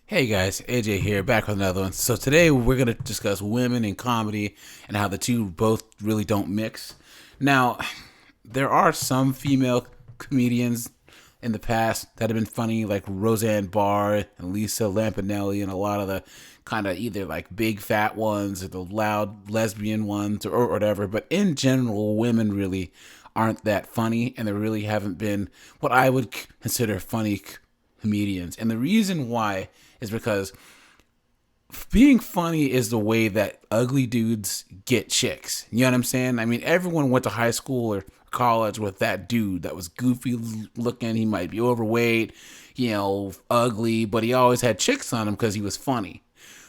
Hey guys, AJ here, back with another one. So today we're going to discuss women in comedy and how the two both really don't mix. Now, there are some female comedians in the past that have been funny, like Roseanne Barr and Lisa Lampanelli, and a lot of the kind of either like big fat ones or the loud lesbian ones or whatever. But in general, women really aren't that funny, and there really haven't been what I would consider funny comedians. And the reason why is because being funny is the way that ugly dudes get chicks. You know what I'm saying? I mean, everyone went to high school or college with that dude that was goofy looking. He might be overweight, ugly, but he always had chicks on him because he was funny.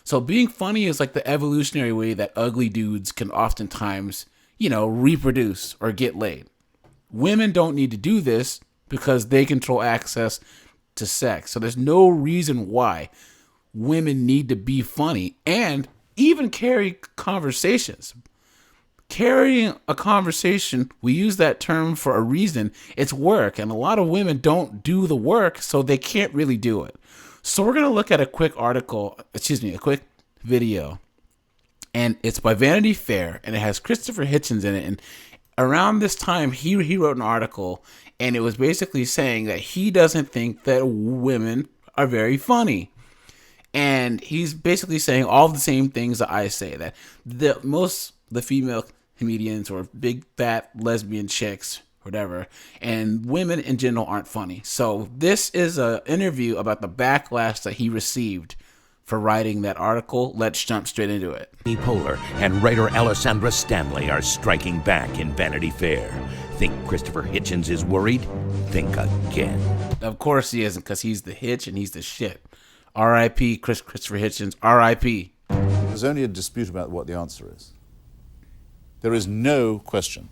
So being funny is like the evolutionary way that ugly dudes can oftentimes, reproduce or get laid. Women don't need to do this because they control access to sex. So there's no reason why women need to be funny and even carry conversations. Carrying a conversation, we use that term for a reason. It's work, and a lot of women don't do the work, so they can't really do it. So we're going to look at a quick video, and it's by Vanity Fair, and it has Christopher Hitchens in it. And around this time, he wrote an article, and it was basically saying that he doesn't think that women are very funny. And he's basically saying all the same things that I say, that the female comedians or big fat lesbian chicks, whatever, and women in general aren't funny. So this is an interview about the backlash that he received for writing that article. Let's jump straight into it. Poehler and writer Alessandra Stanley are striking back in Vanity Fair. Think Christopher Hitchens is worried? Think again. Of course he isn't, because he's the hitch and he's the shit. R.I.P. Christopher Hitchens. R.I.P. There's only a dispute about what the answer is. There is no question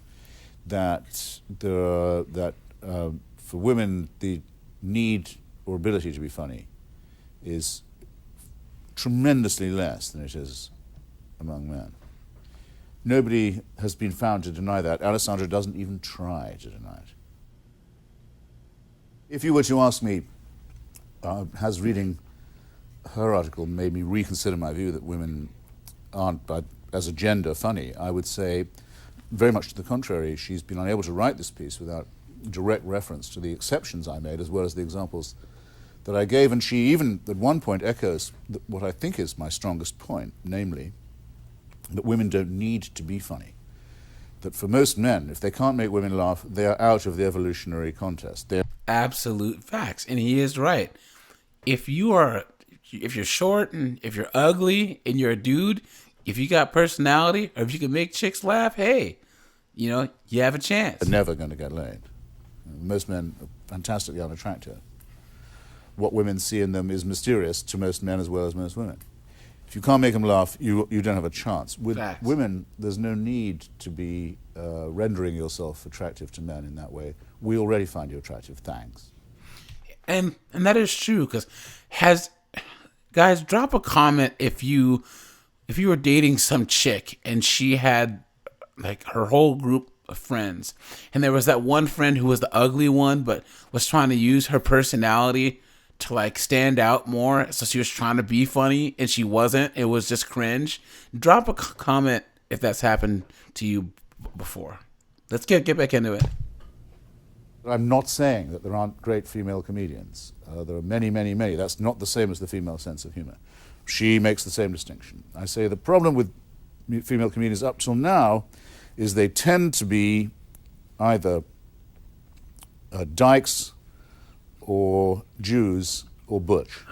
that for women the need or ability to be funny is tremendously less than it is among men. Nobody has been found to deny that. Alessandra doesn't even try to deny it. If you were to ask me, has reading her article made me reconsider my view that women aren't, as a gender, funny, I would say very much to the contrary. She's been unable to write this piece without direct reference to the exceptions I made as well as the examples that I gave, and she even at one point echoes what I think is my strongest point, namely that women don't need to be funny. That for most men, if they can't make women laugh, they are out of the evolutionary contest. They're Absolute facts, and he is right. If you're short and if you're ugly and you're a dude, if you got personality or if you can make chicks laugh, hey, you have a chance. never going to get laid. Most men are fantastically unattractive. What women see in them is mysterious to most men as well as most women. If you can't make them laugh, you don't have a chance. With Facts. women, there's no need to be rendering yourself attractive to men in that way. We already find you attractive, thanks. And that is true, because guys, drop a comment if you were dating some chick and she had like her whole group of friends, and there was that one friend who was the ugly one but was trying to use her personality to like stand out more, so she was trying to be funny and she wasn't. It was just cringe. Drop a comment if that's happened to you before. Let's get back into it. I'm not saying that there aren't great female comedians. There are many, many, many. That's not the same as the female sense of humor. She makes the same distinction. I say the problem with female comedians up till now is they tend to be either dykes or Jews or butch.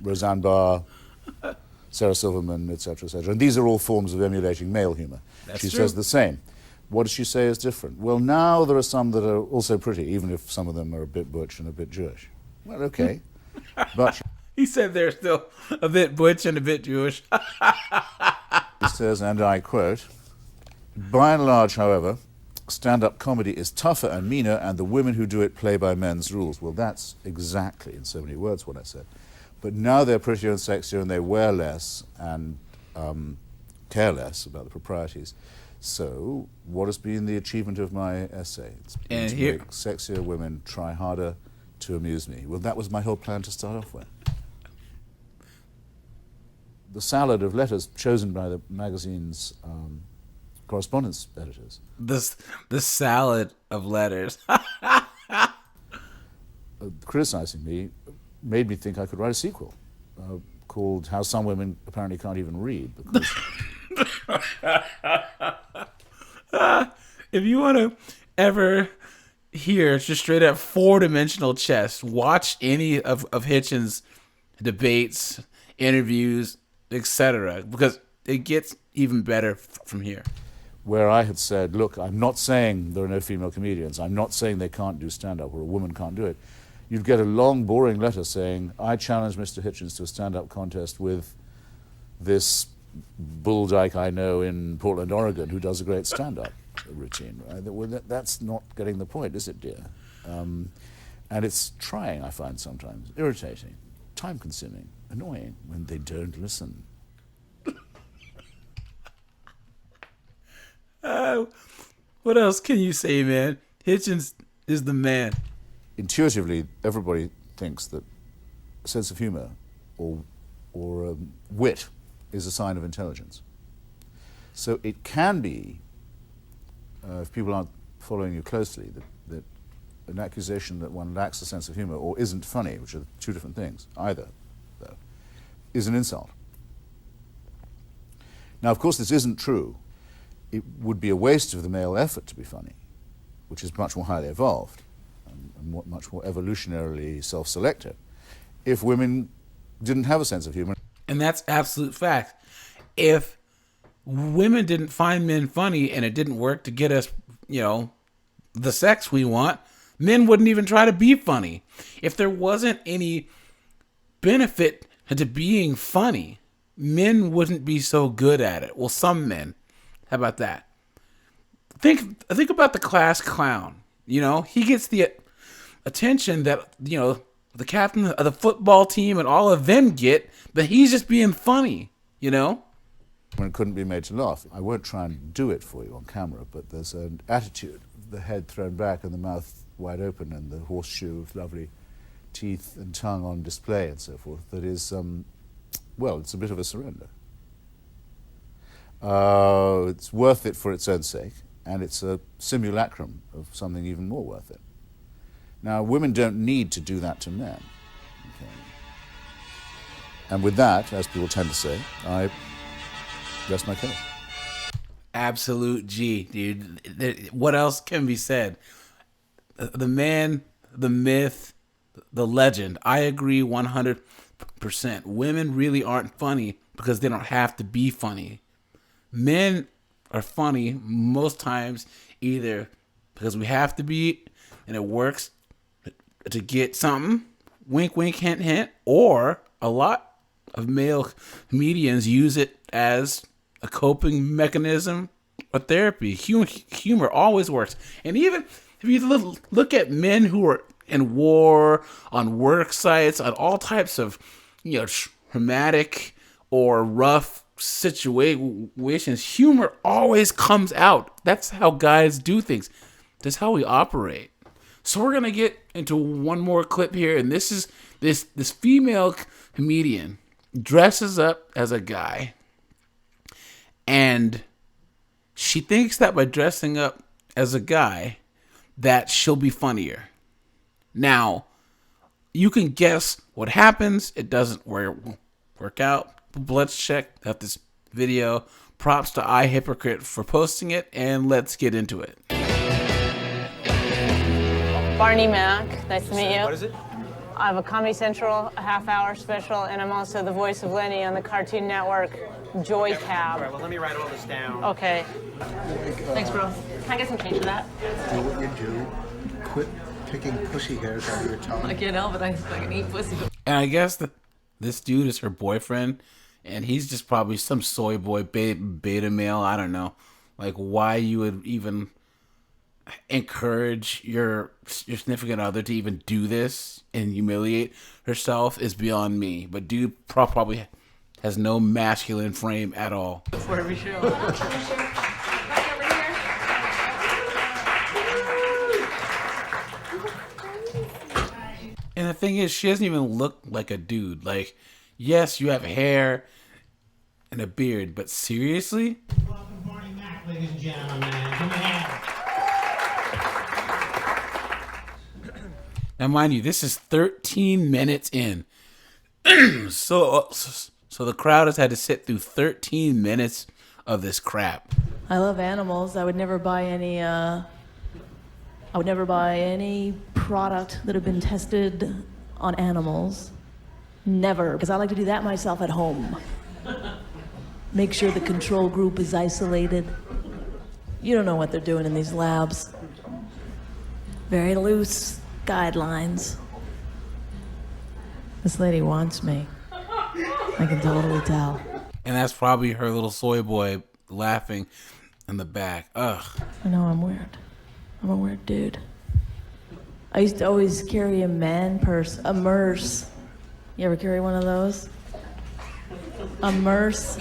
Roseanne Barr, Sarah Silverman, etc., etc. And these are all forms of emulating male humor. That's she true. says the same. What does she say is different? Well, now there are some that are also pretty, even if some of them are a bit butch and a bit Jewish. Well, okay. But He said they're still a bit butch and a bit Jewish. she says, and I quote, by and large, however, stand-up comedy is tougher and meaner, and the women who do it play by men's rules. Well, that's exactly, in so many words, what I said. But now they're prettier and sexier, and they wear less and care less about the proprieties. So, what has been the achievement of my essay? It's been to make sexier women try harder to amuse me. Well, that was my whole plan to start off with. the salad of letters chosen by the magazine's correspondence editors. The salad of letters. Criticizing me made me think I could write a sequel called How Some Women Apparently Can't Even Read. Because If you want to ever hear just straight up four-dimensional chess, watch any of Hitchens' debates, interviews, etc., because it gets even better from here. where I had said, look, I'm not saying there are no female comedians, I'm not saying they can't do stand-up or a woman can't do it, you'd get a long, boring letter saying, I challenge Mr. Hitchens to a stand-up contest with this bull dyke I know in Portland, Oregon, who does a great stand-up routine. Right? Well, that's not getting the point, is it, dear? And it's trying, I find sometimes, irritating, time-consuming, annoying when they don't listen. What else can you say, man? Hitchens is the man. Intuitively, everybody thinks that a sense of humor or wit is a sign of intelligence. So it can be, if people aren't following you closely, that an accusation that one lacks a sense of humor or isn't funny, which are two different things, either, though, is an insult. Now, of course, this isn't true. It would be a waste of the male effort to be funny, which is much more highly evolved and much more evolutionarily self-selective, if women didn't have a sense of humor. And that's absolute fact. If women didn't find men funny and it didn't work to get us, the sex we want, men wouldn't even try to be funny. If there wasn't any benefit to being funny, men wouldn't be so good at it. Well, some men. How about that? Think about the class clown. He gets the attention that, the captain of the football team and all of them get, but he's just being funny, When it couldn't be made to laugh. I won't try and do it for you on camera, but there's an attitude, the head thrown back and the mouth wide open and the horseshoe with lovely teeth and tongue on display and so forth, that is, it's a bit of a surrender. It's worth it for its own sake, and it's a simulacrum of something even more worth it. Now, women don't need to do that to men. Okay. And with that, as people tend to say, I rest my case. Absolute G, dude. What else can be said? The man, the myth, the legend. I agree 100%. Women really aren't funny because they don't have to be funny. Men are funny most times either because we have to be and it works to get something, wink, wink, hint, hint, or a lot of male comedians use it as a coping mechanism or therapy. Humor always works. And even if you look at men who are in war, on work sites, on all types of traumatic or rough situations, humor always comes out. That's how guys do things. That's how we operate. So we're gonna get into one more clip here, and this is this female comedian dresses up as a guy, and she thinks that by dressing up as a guy that she'll be funnier. Now, you can guess what happens. It doesn't work out. Let's check out this video. Props to iHypocrite for posting it, and let's get into it. Barney Mac, nice to meet you. What is it? I have a Comedy Central, a half-hour special, and I'm also the voice of Lenny on the Cartoon Network, Joy Cab. All right, well, let me write all this down. Okay. Thanks, bro. Can I get some change for that? Do what you do. Quit picking pussy hairs out of your tongue. I can't help it. I fucking eat pussy. And I guess this dude is her boyfriend, and he's just probably some soy boy, beta male. I don't know. Like, why you would even encourage your significant other to even do this and humiliate herself is beyond me. But dude probably has no masculine frame at all. Before every show. And the thing is, she doesn't even look like a dude. Like, yes, you have hair and a beard. But seriously? Welcome, Barney Mac, ladies and gentlemen. Give me a hand. Now, mind you, this is 13 minutes in. So the crowd has had to sit through 13 minutes of this crap. I love animals. I would never buy any product that have been tested on animals. Never, because I like to do that myself at home. Make sure the control group is isolated. You don't know what they're doing in these labs. Very loose guidelines. This lady wants me. I can totally tell. And that's probably her little soy boy laughing in the back. Ugh. I know I'm weird. I'm a weird dude. I used to always carry a man purse, a merce. You ever carry one of those? A merce.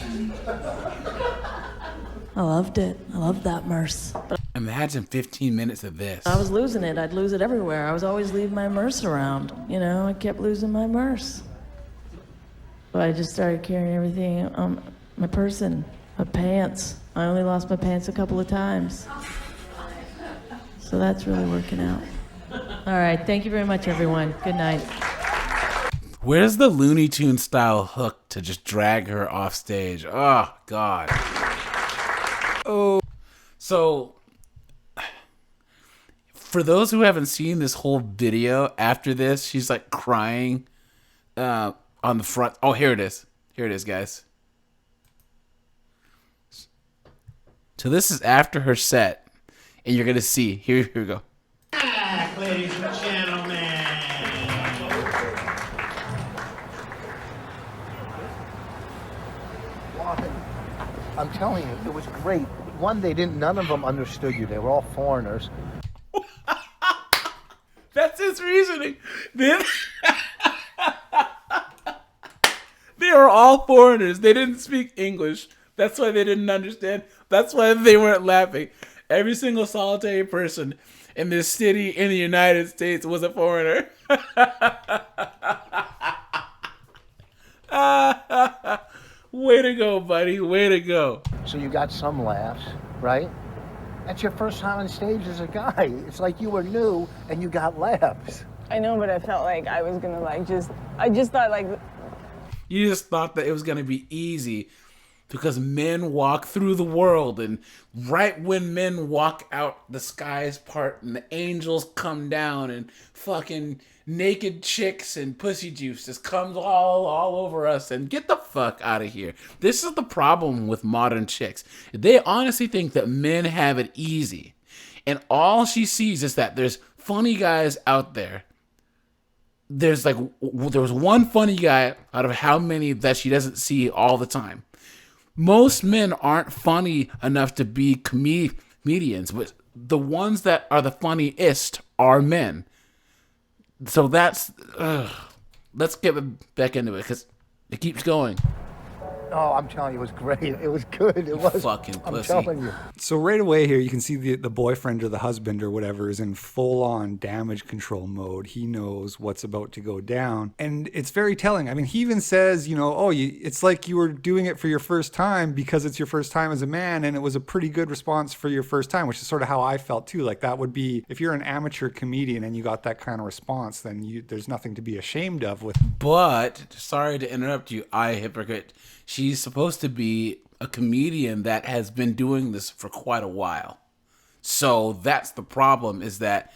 I loved it. I loved that merce. But Imagine 15 minutes of this. I was losing it. I'd lose it everywhere. I was always leaving my merce around. You know, I kept losing my merce. But I just started carrying everything on my person, my pants. I only lost my pants a couple of times. So that's really working out. All right. Thank you very much, everyone. Good night. Where's the Looney Tunes style hook to just drag her off stage? Oh, God. Oh. So, for those who haven't seen this whole video, after this, she's like crying on the front. Oh, here it is. Here it is, guys. So this is after her set, and you're going to see. Here we go. Back, ladies and gentlemen. I'm telling you, it was great. One, none of them understood you. They were all foreigners. That's his reasoning. They were all foreigners. They didn't speak English. That's why they didn't understand. That's why they weren't laughing. Every single solitary person in this city in the United States was a foreigner. Way to go, buddy. Way to go. So you got some laughs, right? That's your first time on stage as a guy. It's like you were new and you got laughs. I know, but I felt like I was gonna I just thought like. You just thought that it was going to be easy because men walk through the world, and right when men walk out, the skies part and the angels come down, and fucking naked chicks and pussy juice just comes all over us, and get the fuck out of here. This is the problem with modern chicks. They honestly think that men have it easy, and all she sees is that there's funny guys out there. There was one funny guy out of how many that she doesn't see all the time. Most men aren't funny enough to be comedians, but the ones that are the funniest are men. So let's get back into it because it keeps going. Oh, I'm telling you, it was great. It was good. It was. Fucking pussy. I'm telling you. So right away here, you can see the boyfriend or the husband or whatever is in full-on damage control mode. He knows what's about to go down. And it's very telling. I mean, he even says, it's like you were doing it for your first time because it's your first time as a man, and it was a pretty good response for your first time, which is sort of how I felt too. Like that would be, if you're an amateur comedian and you got that kind of response, then there's nothing to be ashamed of with. But, sorry to interrupt you, I hypocrite. She's supposed to be a comedian that has been doing this for quite a while. So that's the problem, is that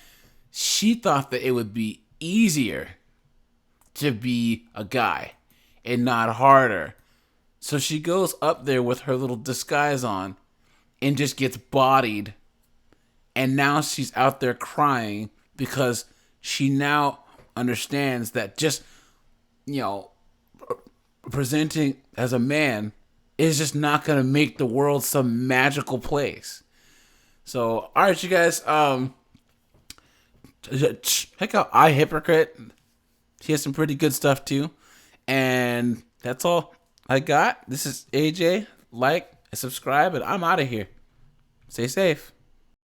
she thought that it would be easier to be a guy and not harder. So she goes up there with her little disguise on and just gets bodied. And now she's out there crying because she now understands that just, presenting as a man is just not going to make the world some magical place. So, all right, you guys, check out I Hypocrite. He has some pretty good stuff too. And that's all I got. This is AJ. Like and subscribe, and I'm out of here. Stay safe.